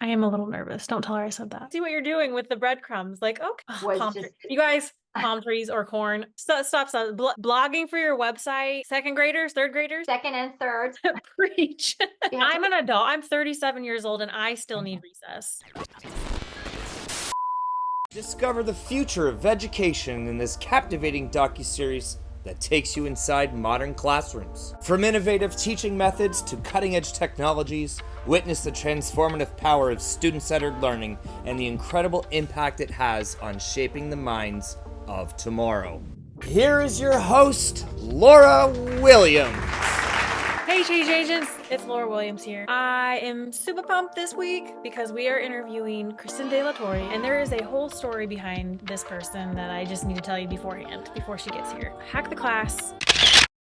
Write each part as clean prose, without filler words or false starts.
I am a little nervous. Don't tell her I said that. See what you're doing with the breadcrumbs. Like, okay, Was palm tree. just You guys, palm trees or corn. Stop. Blogging for your website. Second graders, third graders. second and third. Preach. You have to I'm an adult. I'm 37 years old and I still need recess. Discover the future of education in this captivating docuseries that takes you inside modern classrooms. From innovative teaching methods to cutting-edge technologies, witness the transformative power of student-centered learning and the incredible impact it has on shaping the minds of tomorrow. Here is your host, Laura Williams. Hey change agents, it's Laura Williams here. I am super pumped this week because we are interviewing Kristin DeLaTorre, and there is a whole story behind this person that I just need to tell you beforehand, before she gets here. Hack the class.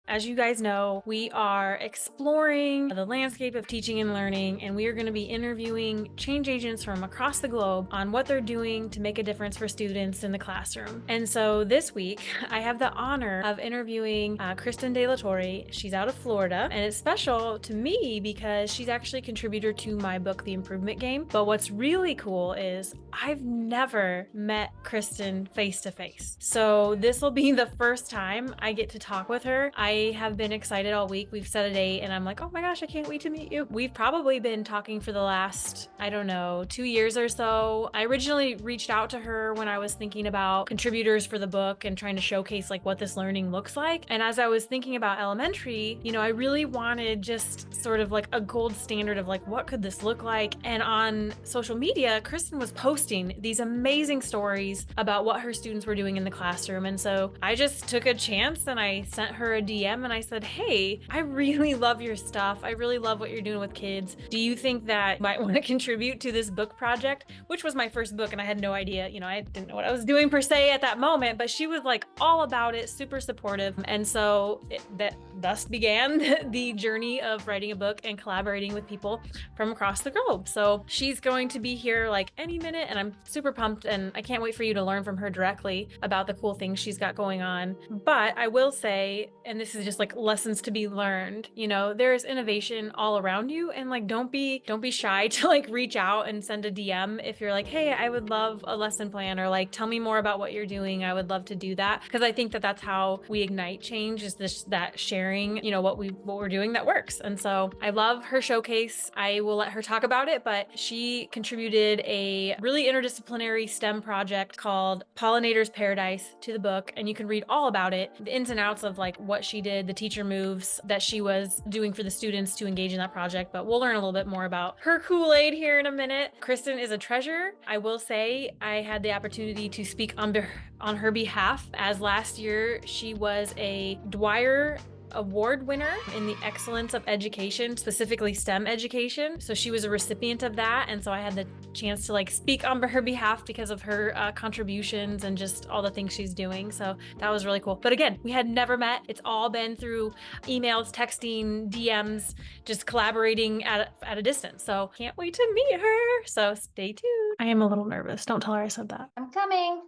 As you guys know, we are exploring the landscape of teaching and learning, and we are going to be interviewing change agents from across the globe on what they're doing to make a difference for students in the classroom. And so this week, I have the honor of interviewing Kristin DeLaTorre. She's out of Florida, and it's special to me because she's actually a contributor to my book, The Improvement Game. But what's really cool is I've never met Kristin face to face. So this will be the first time I get to talk with her. I have been excited all week. We've set a date and I'm like, oh my gosh, I can't wait to meet you. We've probably been talking for the last, 2 years or so. I originally reached out to her when I was thinking about contributors for the book and trying to showcase like what this learning looks like. And as I was thinking about elementary, I really wanted just sort of like a gold standard of like, what could this look like? And on social media, Kristin was posting these amazing stories about what her students were doing in the classroom. And so I just took a chance and I sent her a DM and I said, hey, I really love your stuff. I really love what you're doing with kids. Do you think that you might want to contribute to this book project? Which was my first book and I had no idea, I didn't know what I was doing per se at that moment, but she was like all about it, super supportive. And so that thus began the journey of writing a book and collaborating with people from across the globe. So she's going to be here like any minute and I'm super pumped and I can't wait for you to learn from her directly about the cool things she's got going on. But I will say, and this is just like lessons to be learned, there's innovation all around you and like don't be shy to like reach out and send a DM if you're like, hey, I would love a lesson plan, or like tell me more about what you're doing. I would love to do that, because I think that that's how we ignite change, is that sharing, what we're doing that works. And so I love her showcase. I will let her talk about it, but she contributed a really interdisciplinary STEM project called Pollinator's Paradise to the book, and you can read all about it, the ins and outs of like what she did, the teacher moves that she was doing for the students to engage in that project. But we'll learn a little bit more about her Kool-Aid here in a minute. Kristin is a treasure. I will say I had the opportunity to speak on her behalf, as last year she was a Dwyer Award winner in the excellence of education, specifically STEM education. So she was a recipient of that. And so I had the chance to like speak on her behalf because of her contributions and just all the things she's doing. So that was really cool. But again, we had never met. It's all been through emails, texting, DMs, just collaborating at a distance. So can't wait to meet her. So stay tuned. I am a little nervous. Don't tell her I said that. I'm coming.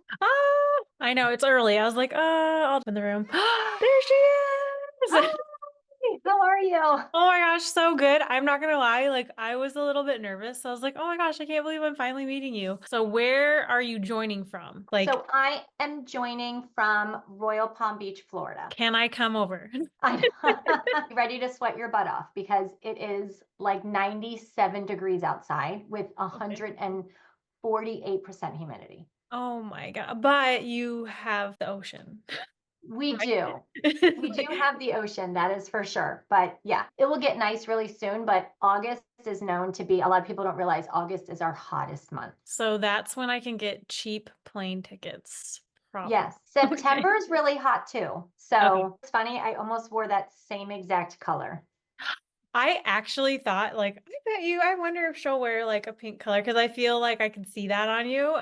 I know it's early. I was like, I'll open the room. There she is. Hi, how are you? Oh my gosh, so good. I'm not gonna lie, like I was a little bit nervous. So I was like, oh my gosh, I can't believe I'm finally meeting you. So where are you joining from? Like, So I am joining from Royal Palm Beach, Florida. can I come over? I'm ready to sweat your butt off because it is like 97 degrees outside with Okay. 148% humidity. Oh my God. But you have the ocean, We right? do. We do have the ocean, that is for sure. But yeah, it will get nice really soon. But August is known to be, a lot of people don't realize August is our hottest month. So that's when I can get cheap plane tickets. Probably. Yes, Okay. September is really hot too. Okay. So it's funny, I almost wore that same exact color. I actually thought, like, I wonder if she'll wear like a pink color, because I feel like I could see that on you.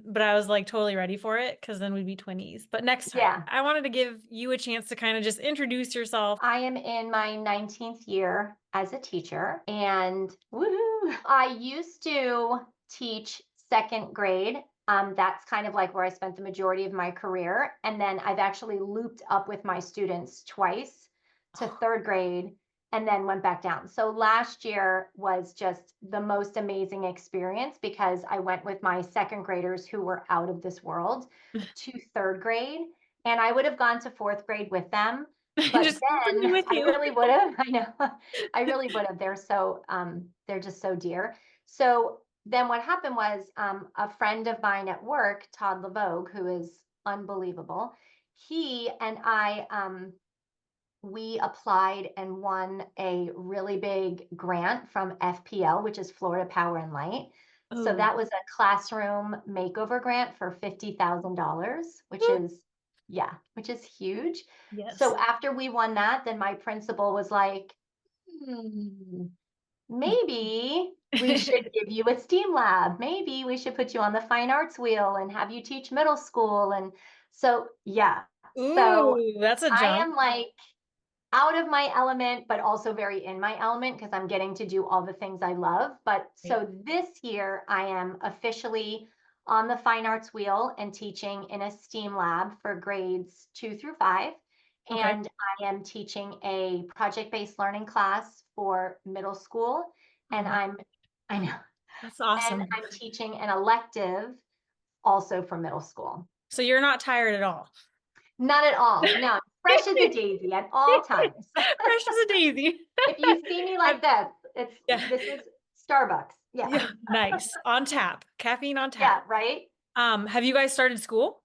But I was like totally ready for it, because then we'd be twinnies. But next time, Yeah, I wanted to give you a chance to kind of just introduce yourself. I am in my 19th year as a teacher, and woohoo, I used to teach second grade. That's kind of like where I spent the majority of my career. And then I've actually looped up with my students twice to third grade and then went back down. So last year was just the most amazing experience because I went with my second graders who were out of this world to third grade. And I would have gone to fourth grade with them. But Just bring me then with I you. really would have, I know, I really would have. They're just so dear. So then what happened was a friend of mine at work, Todd LeVogue, who is unbelievable, he and I, we applied and won a really big grant from FPL, which is Florida Power and Light. So Oh, that was a classroom makeover grant for $50,000, which woo. is, yeah, which is huge. Yes. So after we won that, then my principal was like, "Hmm, maybe we should give you a STEAM lab. Maybe we should put you on the fine arts wheel and have you teach middle school." And so, yeah. So Ooh, that's a I jump. am like out of my element, but also very in my element because I'm getting to do all the things I love. But Right. so this year, I am officially on the fine arts wheel and teaching in a STEAM lab for grades 2 through 5. Okay. And I am teaching a project-based learning class for middle school. Oh And my, I know, that's and awesome. I'm teaching an elective also for middle school. So you're not tired at all. Not at all. No, fresh as a daisy at all times. Fresh as a daisy. If you see me like I've- this, yeah. this is Starbucks. Yeah. Yeah. Nice. On tap. Caffeine on tap. Yeah, right? Have you guys started school?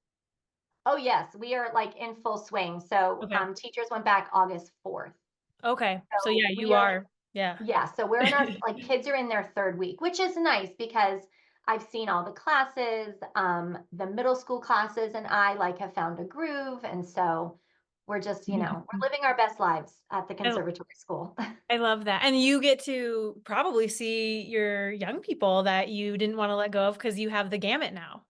Oh yes, we are like in full swing. So Okay. teachers went back August 4th. Okay. So So yeah, you we are, are. Yeah. yeah, so we're in our, like, kids are in their third week, which is nice because I've seen all the classes, the middle school classes, and I like have found a groove. And so we're just, we're living our best lives at the I, conservatory school. I love that. And you get to probably see your young people that you didn't want to let go of because you have the gamut now.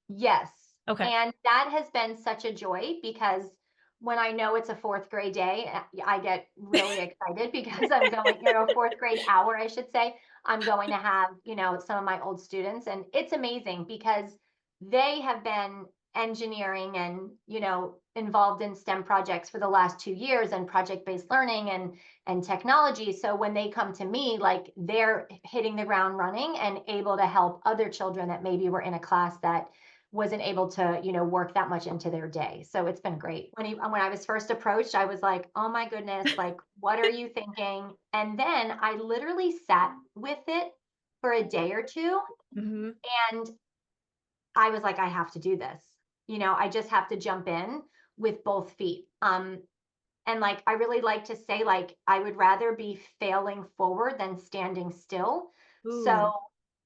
Yes. Okay. And that has been such a joy because when I know it's a fourth grade day, I get really excited because I'm going, fourth grade hour, I should say, I'm going to have, some of my old students. And it's amazing because they have been engineering and, involved in STEM projects for the last 2 years and project-based learning and technology. So when they come to me, like, they're hitting the ground running and able to help other children that maybe were in a class that wasn't able to, work that much into their day. So it's been great. When I was first approached, I was like, oh my goodness, like, what are you thinking? And then I literally sat with it for a day or two, Hmm. and I was like, I have to do this. I just have to jump in with both feet. And like, I really like to say, like, I would rather be failing forward than standing still. Ooh. So,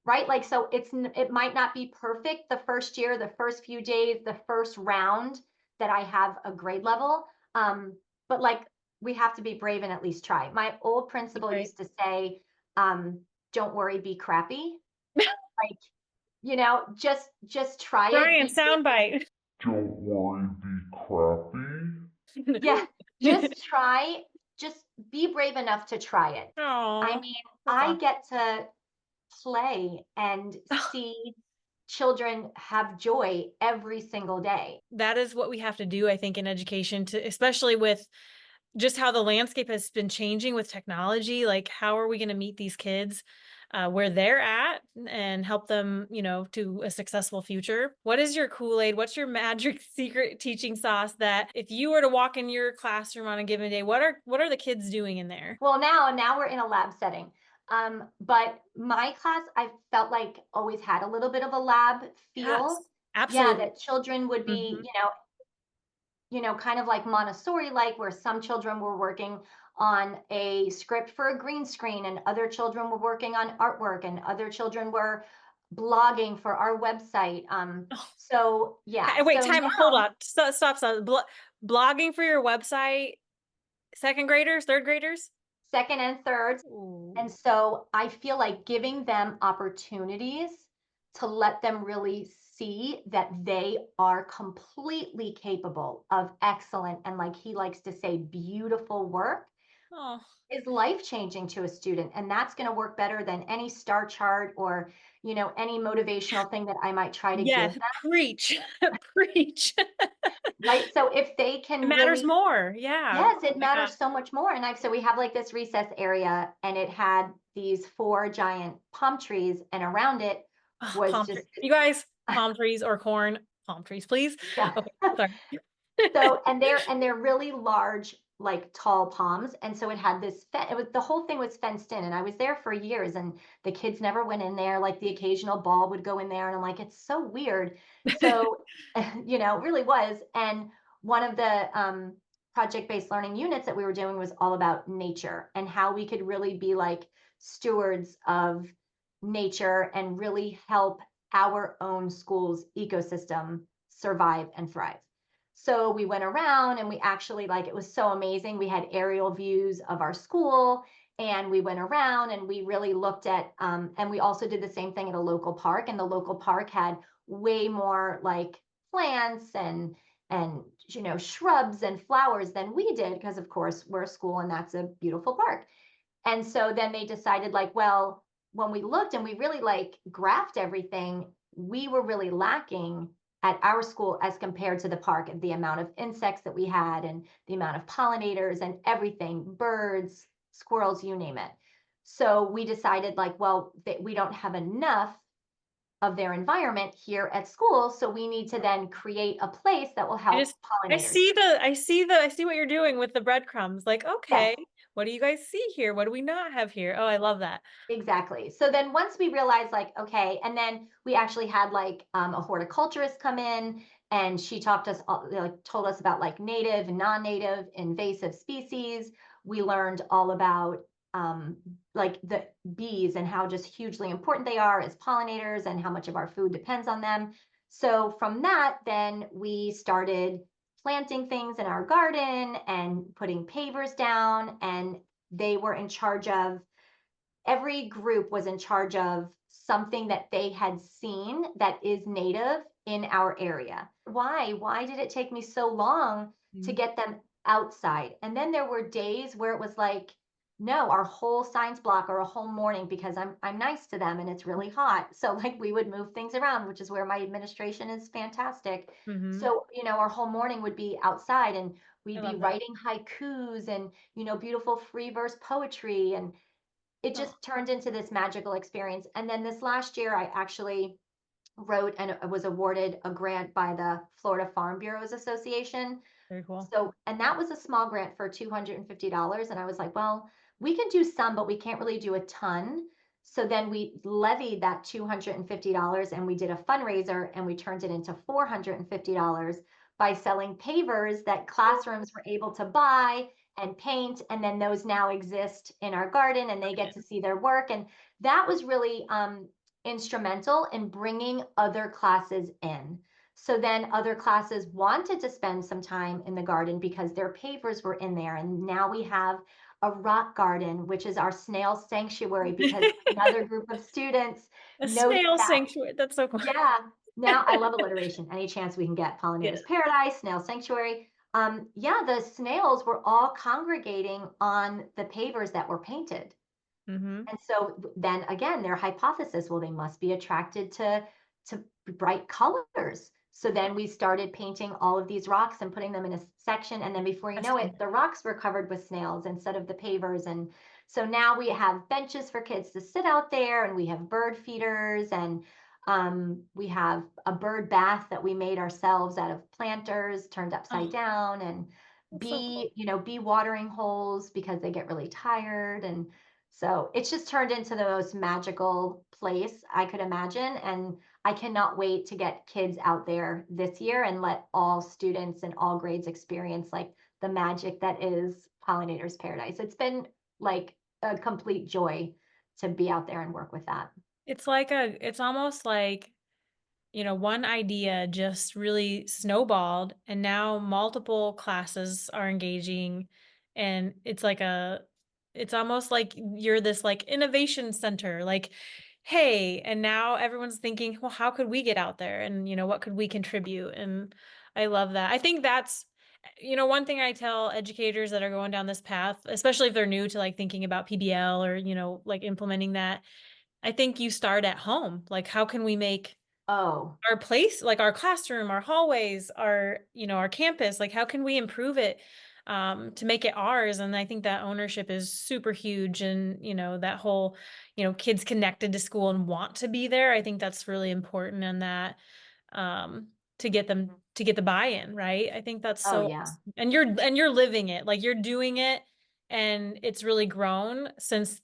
right, like, so it might not be perfect the first year, the first few days, the first round that I have a grade level. But like, we have to be brave and at least try. My old principal Right. used to say, don't worry, be crappy. Like, just try it. Brian, Be brave. soundbite. Don't worry, be crappy. Yeah, just try, just be brave enough to try it. I Oh, mean, that's I awesome. get to play and see children have joy every single day. That is what we have to do, I think, in education, to especially with just how the landscape has been changing with technology. Like, how are we going to meet these kids where they're at and help them, to a successful future? What is your Kool-Aid? What's your magic secret teaching sauce that if you were to walk in your classroom on a given day, what are the kids doing in there? Well, now we're in a lab setting. But my class, I felt like always had a little bit of a lab feel. Yes, Yeah, absolutely. that children would be, Mhm. kind of like Montessori, like, where some children were working on a script for a green screen and other children were working on artwork and other children were blogging for our website. So yeah, Wait, so time, hold now on. Stop. Blogging for your website, second graders, third graders? second and third. Ooh. And so I feel like giving them opportunities to let them really see that they are completely capable of excellent, and, like he likes to say, beautiful work Oh, is life changing to a student. And that's going to work better than any star chart or, any motivational thing that I might try to give yes, them. preach. Preach. Right? So if they It can matters really, more. Yeah. yes, it Oh my God. matters so much more. And so we have like this recess area and it had these 4 giant palm trees and around it Oh, was palm tree. just, You guys, palm trees or corn, palm trees, please. yeah. Okay, sorry. So, and they're really large, like tall palms. And so it had this, it was, the whole thing was fenced in. And I was there for years and the kids never went in there. Like the occasional ball would go in there. And I'm like, it's so weird. So, it really was. And one of the project-based learning units that we were doing was all about nature and how we could really be like stewards of nature and really help our own school's ecosystem survive and thrive. So we went around and we actually, like, it was so amazing. We had aerial views of our school and we went around and we really looked at, and we also did the same thing at a local park. And the local park had way more like plants and shrubs and flowers than we did because of course we're a school and that's a beautiful park. And so then they decided like, well, when we looked and we really like graphed everything, we were really lacking at our school as compared to the park, the amount of insects that we had and the amount of pollinators and everything, birds, squirrels, you name it. So we decided like, well, we don't have enough of their environment here at school. So we need to then create a place that will I help just pollinators. I see what you're doing with the breadcrumbs. Like, Yes. okay, what do you guys see here? What do we not have here? Oh, I love that. Exactly. So then once we realized like, okay, and then we actually had like a horticulturist come in and she talked us like told us about like native and non-native invasive species. We learned all about like the bees and how just hugely important they are as pollinators and how much of our food depends on them. So from that, then we started planting things in our garden and putting pavers down, and they were in charge of every group was in charge of something that they had seen that is native in our area. Why did it take me so long to Mm. get them outside? And then there were days where it was like, no, our whole science block or a whole morning because I'm nice to them and it's really hot. So like we would move things around, which is where my administration is fantastic. Mm-hmm. So, our whole morning would be outside and I we'd be love that. writing haikus and, beautiful free verse poetry, and it Oh, just turned into this magical experience. And then this last year, I actually wrote and was awarded a grant by the Florida Farm Bureaus Association. very cool. So, and that was a small grant for $250. And I was like, well, we can do some, but we can't really do a ton. So then we levied that $250 and we did a fundraiser and we turned it into $450 by selling pavers that classrooms were able to buy and paint. And then those now exist in our garden and they get to see their work. And that was really instrumental in bringing other classes in. So then other classes wanted to spend some time in the garden because their pavers were in there. And now we have a rock garden, which is our snail sanctuary because another group of students A noticed snail that. sanctuary. That's so cool. Yeah. Now I love alliteration. Any chance we can get Yeah. pollinators paradise, snail sanctuary. Yeah, the snails were all congregating on the pavers that were painted. Mm-hmm. And so then again, their hypothesis, well, they must be attracted to bright colors. So then we started painting all of these rocks and putting them in a section. And then before you That's know it, the fantastic. rocks were covered with snails instead of the pavers. And so now we have benches for kids to sit out there, and we have bird feeders, and we have a bird bath that we made ourselves out of planters turned upside Oh, down, and that's so cool. bee watering holes because they get really tired. And so it's just turned into the most magical place I could imagine. And I cannot wait to get kids out there this year and let all students in all grades experience like the magic that is Pollinators Paradise. It's been like a complete joy to be out there and work with that. It's almost like, one idea just really snowballed and now multiple classes are engaging and it's almost like you're this like innovation center, like, hey, and now everyone's thinking, well, how could we get out there and, what could we contribute? And I love that. I think that's, one thing I tell educators that are going down this path, especially if they're new to like thinking about PBL or, like implementing that, I think you start at home. Like, how can we make Oh, our place, like our classroom, our hallways, our, our campus, like how can we improve it to make it ours? And I think that ownership is super huge. And, that whole, kids connected to school and want to be there. I think that's really important and that to get them to get the buy-in, right? I think that's oh so yeah. awesome. And you're living it, like you're doing it, and it's really grown since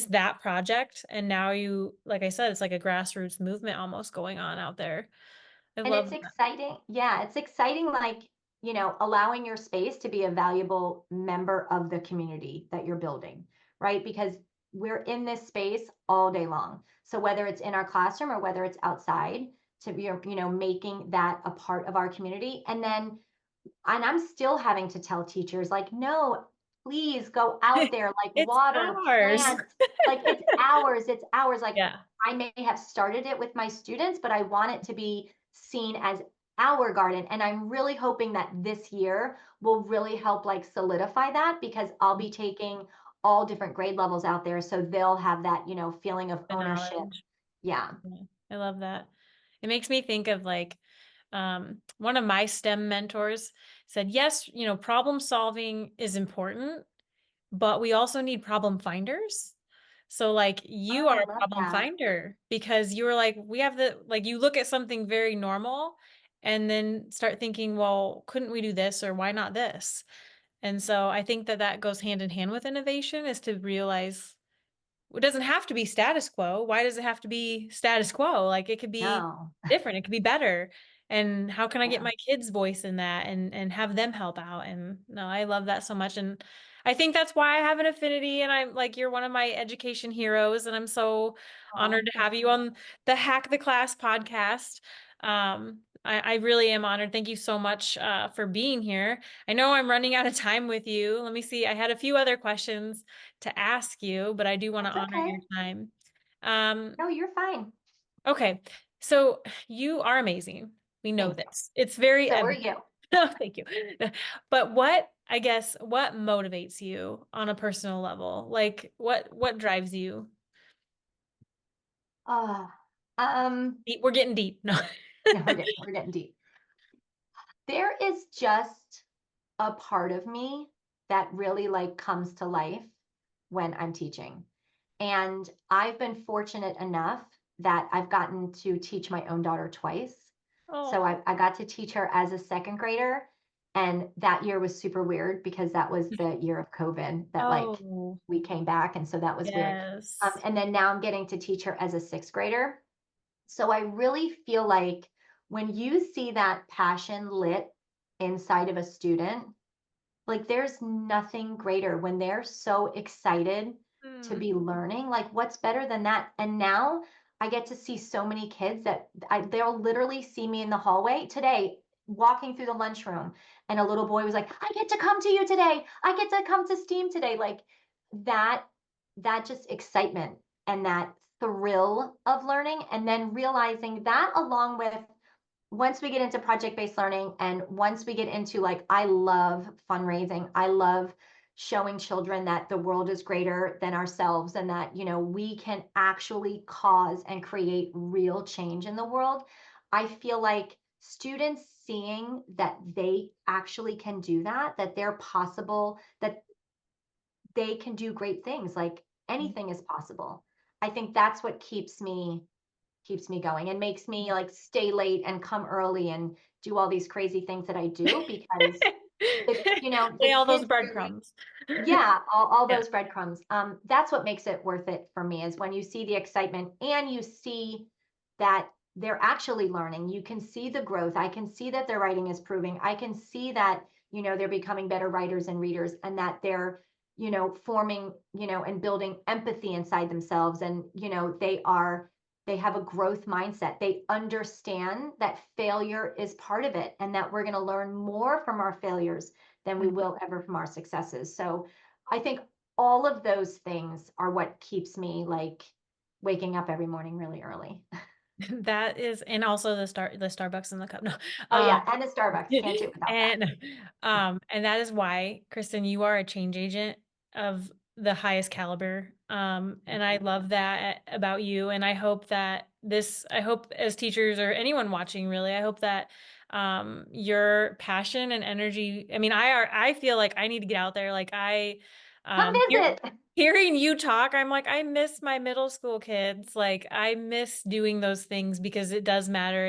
that project. And now you, like I said, it's like a grassroots movement almost going on out there. I And love it's that. exciting. Yeah, it's exciting, like, allowing your space to be a valuable member of the community that you're building, right? Because we're in this space all day long. So whether it's in our classroom or whether it's outside, to be, making that a part of our community. And I'm still having to tell teachers, like, no, please go out there, like It's water, ours. plant, like it's ours, it's ours. Like Yeah. I may have started it with my students, but I want it to be seen as our garden. And I'm really hoping that this year will really help like solidify that, because I'll be taking all different grade levels out there. So they'll have that, feeling of The ownership. knowledge. Yeah. Yeah, I love that. It makes me think of like one of my STEM mentors said, yes, problem solving is important, but we also need problem finders. So like you Oh, are I a love problem that. finder because you were like, we have like you look at something very normal and then start thinking, well, couldn't we do this or why not this? And so I think that goes hand in hand with innovation is to realize it doesn't have to be status quo. Why does it have to be status quo? Like it could be No. different. It could be better. And how can I get Yeah. my kids' voice in that and have them help out? And no, I love that so much. And I think that's why I have an affinity. And I'm like, you're one of my education heroes. And I'm so honored Oh, to thank have you you. on the Hack the Class podcast. I really am honored. Thank you so much for being here. I know I'm running out of time with you. Let me see. I had a few other questions to ask you, but I do want to That's honor okay. your time. Um, No, you're fine. okay. So you are amazing. We know Thanks. this. It's very So are evident. you. Oh, thank you. But I guess, what motivates you on a personal level? Like what drives you? Oh, um, We're getting deep. No. yeah, we're getting deep. There is just a part of me that really like comes to life when I'm teaching. And I've been fortunate enough that I've gotten to teach my own daughter twice. So Oh. I got to teach her as a second grader. And that year was super weird because that was the year of COVID that like Oh, we came back. And so that was weird. yes. And then now I'm getting to teach her as a sixth grader. So I really feel like when you see that passion lit inside of a student, like there's nothing greater when they're so excited to Hmm. be learning. Like what's better than that? And now I get to see so many kids that they'll literally see me in the hallway today walking through the lunchroom, and a little boy was like, I get to come to you today. I get to come to STEAM today. Like that, that just excitement and that thrill of learning. And then realizing that along with once we get into project-based learning and once we get into like, I love fundraising, I love showing children that the world is greater than ourselves and that, we can actually cause and create real change in the world. I feel like students seeing that they actually can do that, that they're possible, that they can do great things, like anything is possible. I think that's what keeps me going and makes me like stay late and come early and do all these crazy things that I do because Lay the all those kids really, breadcrumbs. yeah, all Yeah. those breadcrumbs. That's what makes it worth it for me is when you see the excitement and you see that they're actually learning. You can see the growth. I can see that their writing is improving. I can see that, they're becoming better writers and readers and that they're, forming, and building empathy inside themselves. And, they have a growth mindset. They understand that failure is part of it and that we're going to learn more from our failures than we will ever from our successes. So I think all of those things are what keeps me like waking up every morning really early. That is, and also the Starbucks in the cup. No. Oh Um, yeah, and the Starbucks. Can't do it without that. and and that is why, Kristin, you are a change agent of the highest caliber. And Thank I you. love that about you. And I hope that I hope as teachers or anyone watching, really, I hope that your passion and energy, I mean, I feel like I need to get out there. Like Come visit. hearing you talk, I'm like, I miss my middle school kids. Like I miss doing those things because it does matter,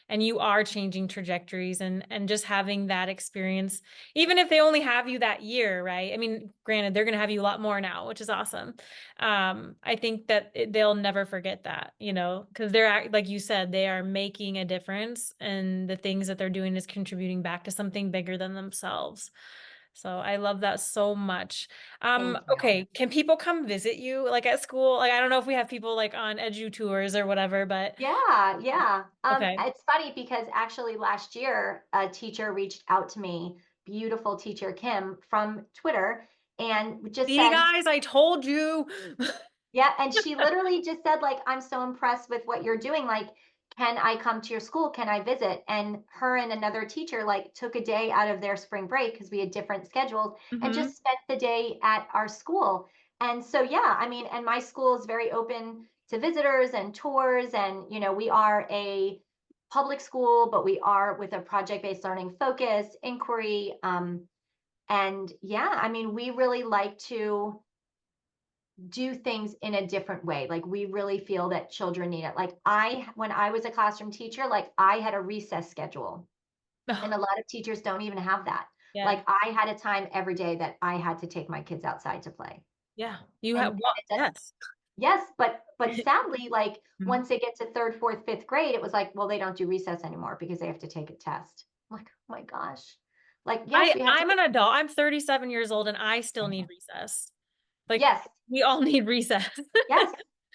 and you are changing trajectories, and just having that experience, even if they only have you that year, right? I mean, granted, they're going to have you a lot more now, which is awesome. I think that they'll never forget that, because like you said, they are making a difference, and the things that they're doing is contributing back to something bigger than themselves. So I love that so much. Thank you. Okay, can people come visit you like at school? Like I don't know if we have people like on edu tours or whatever, but Yeah, yeah. okay. It's funny because actually last year a teacher reached out to me, beautiful teacher Kim from Twitter, and just See, said, guys, I told you. yeah, and she literally just said, like, I'm so impressed with what you're doing. Like, can I come to your school? Can I visit? And her and another teacher like took a day out of their spring break because we had different schedules and Mhm. just spent the day at our school. And so, yeah, I mean, and my school is very open to visitors and tours. And, we are a public school, but we are with a project-based learning focus, inquiry. And yeah, I mean, we really like to do things in a different way. Like we really feel that children need it. Like when I was a classroom teacher, like I had a recess schedule, and a lot of teachers don't even have that. Yeah. Like I had a time every day that I had to take my kids outside to play. Yeah. You And have, well, it does, yes. yes, but sadly, like Mhm. once they get to third, fourth, fifth grade, it was like, well, they don't do recess anymore because they have to take a test. I'm like, oh my gosh. Like, yes, we have to. I'm an adult. I'm 37 years old and I still need recess. Like Yes, we all need recess. yes.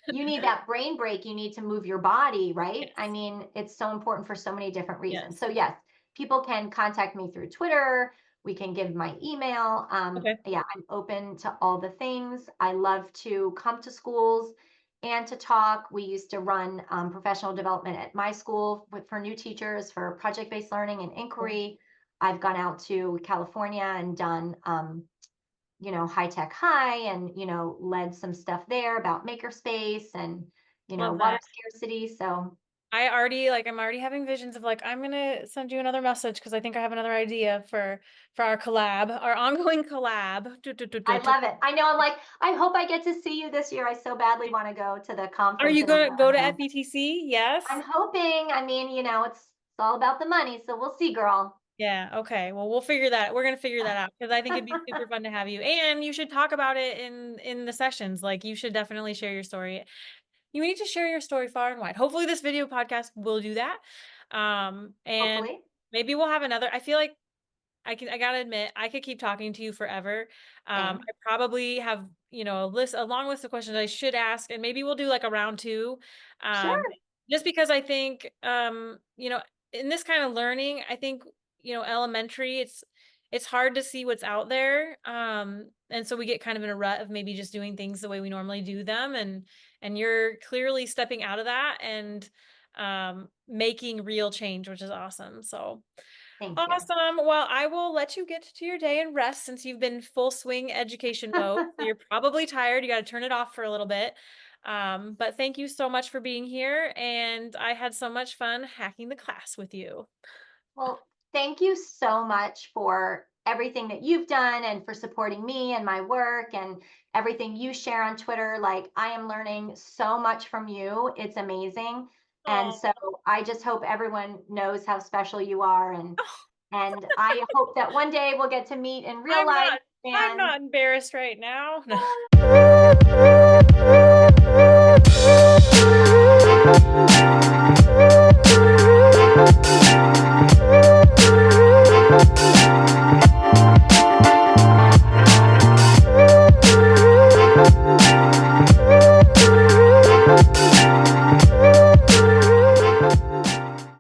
You need that brain break. You need to move your body, right? I Yes. mean, it's so important for so many different reasons. Yes. So yes, people can contact me through Twitter. We can give my email. Okay. Yeah, I'm open to all the things. I love to come to schools and to talk. We used to run professional development at my school for new teachers for project-based learning and inquiry. I've gone out to California and done high tech high and, led some stuff there about makerspace and, Love water that. scarcity. So I'm already having visions of like, I'm gonna send you another message because I think I have another idea for our collab, our ongoing collab. I love it. I know. I'm like, I hope I get to see you this year. I so badly want to go to the Are conference you in gonna go to Orlando. FETC? Yes. I'm hoping. I mean, it's all about the money. So we'll see, girl. Yeah, okay. Well, we're gonna figure that out because I think it'd be super fun to have you. And you should talk about it in the sessions. Like you should definitely share your story. You need to share your story far and wide. Hopefully this video podcast will do that. And Hopefully. maybe we'll have another. I feel like I gotta admit, I could keep talking to you forever. I Same. probably have, a long list of questions I should ask, and maybe we'll do like a round two. Um, Sure. just because I think, in this kind of learning, I think, elementary, it's hard to see what's out there. And so we get kind of in a rut of maybe just doing things the way we normally do them. And you're clearly stepping out of that and making real change, which is awesome. So Thank you. awesome. Well, I will let you get to your day and rest since you've been full swing education mode. So you're probably tired. You got to turn it off for a little bit. But thank you so much for being here. And I had so much fun hacking the class with you. Well, thank you so much for everything that you've done and for supporting me and my work and everything you share on Twitter. Like, I am learning so much from you. It's amazing. And Oh, so I just hope everyone knows how special you are. And I hope that one day we'll get to meet in real I'm life not, I'm and not embarrassed right now.